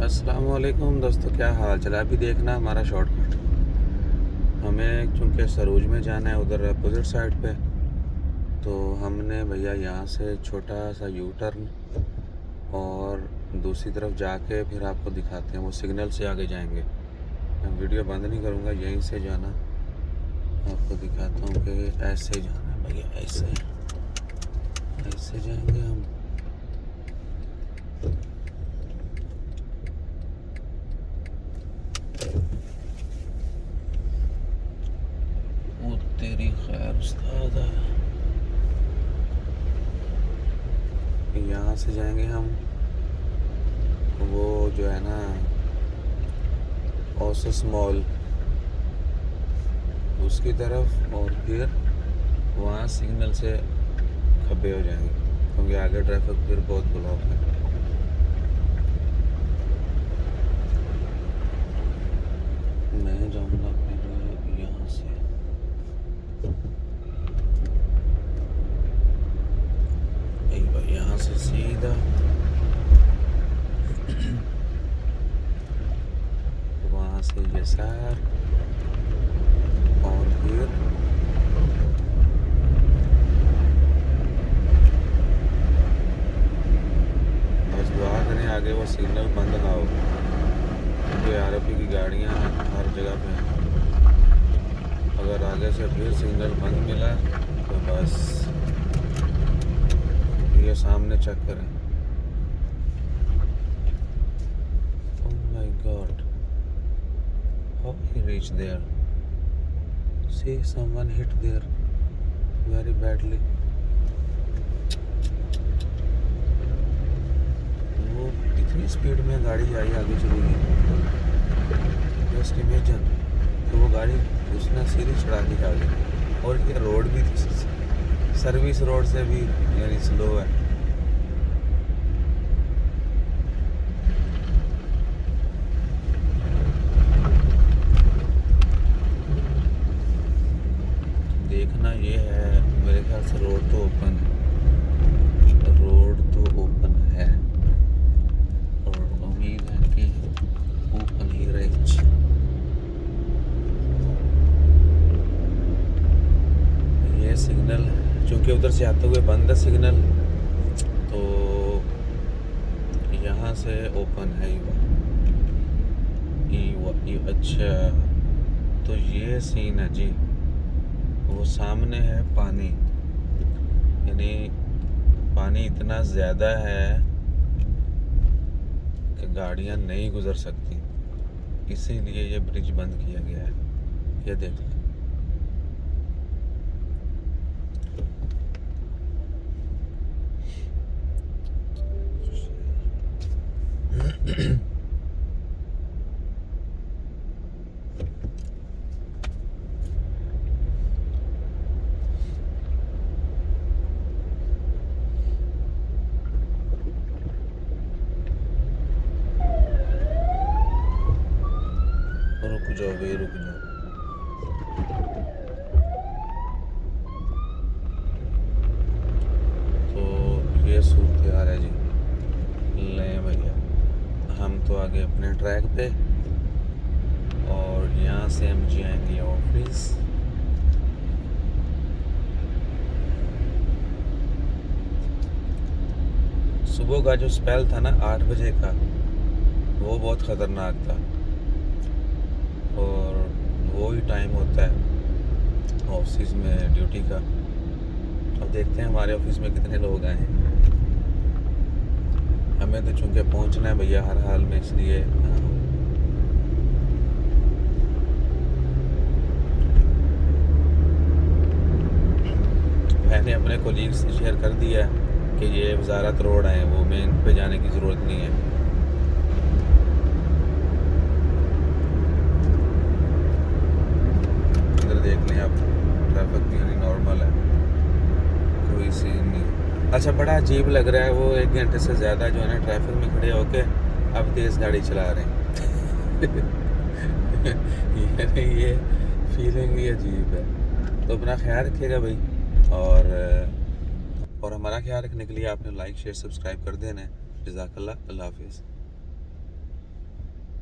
अस्सलामुअलैकुम दोस्तों, क्या हाल चला। अभी देखना हमारा शॉर्टकट। हमें चूँकि सरूज में जाना है, उधर अपोजिट साइड पे, तो हमने भैया यहाँ से छोटा सा यू टर्न और दूसरी तरफ जाके फिर आपको दिखाते हैं। वो सिग्नल से आगे जाएंगे। मैं वीडियो बंद नहीं करूँगा, यहीं से जाना। आपको दिखाता हूँ कि ऐसे जाना है भैया, ऐसे ऐसे जाएंगे हम। वो तेरी खैर उस्ताद, यहाँ से जाएंगे हम। वो जो है ना ओसस मॉल, उसकी तरफ, और फिर वहाँ सिग्नल से खब्बे हो जाएंगे, क्योंकि आगे ट्रैफिक फिर बहुत ब्लॉक है। मैं जाऊँगा फिर यहाँ से, भाई यहाँ से सीधा वहाँ से यसार, और फिर बस दुआ करें आगे वो सिग्नल बंद ना हो, क्योंकि आरपी की गाड़ियाँ हर जगह पे हैं। अगर आगे से फिर सिग्नल बंद मिला तो बस ये सामने चेक करें। Oh my God, how he reached there? See, someone hit there very badly. वो इतनी स्पीड में गाड़ी आई, आगे चली गई। जस्ट इमेजिन, तो वो गाड़ी उसने सीधी चढ़ा दी आगे, और ये रोड भी सर्विस रोड से भी यानी स्लो है। देखना ये है, मेरे ख्याल से रोड तो ओपन है, रोड तो ओपन है, और उम्मीद है कि ओपन ही रहे। ये सिग्नल चूँकि उधर से आते हुए बंद है सिग्नल, तो यहाँ से ओपन है। अच्छा, तो ये सीन है जी। वो सामने है पानी, यानी पानी इतना ज़्यादा है कि गाड़ियाँ नहीं गुजर सकती, इसीलिए ये ब्रिज बंद किया गया है। ये देख लें। रुक जाओ भाई, रुक जाओ। तो ये सूरत हाल है जी। लें भैया, हम तो आगे अपने ट्रैक पे, और यहाँ से हम जाएंगे ऑफिस। सुबह का जो स्पेल था ना 8 बजे का, वो बहुत ख़तरनाक था, और वो ही टाइम होता है ऑफिस में ड्यूटी का। अब देखते हैं हमारे ऑफिस में कितने लोग आए हैं। हमें तो चूँकि पहुँचना है भैया हर हाल में, इसलिए मैंने अपने कोलीग से शेयर कर दिया कि ये वजारत रोड है, वो मेन पे जाने की ज़रूरत नहीं है। इधर देख लें आप, ट्रैफिक भी नॉर्मल है, कोई सीन नहीं। अच्छा, बड़ा अजीब लग रहा है, वो 1 घंटे से ज़्यादा जो है ना ट्रैफिक में खड़े होके अब तेज़ गाड़ी चला रहे हैं। ये फीलिंग ही अजीब है। तो अपना ख्याल रखिएगा भाई, और हमारा ख्याल रखने के लिए आपने लाइक शेयर सब्सक्राइब कर देना है। जज़ाकल्लाह, अल्लाह हाफिज़।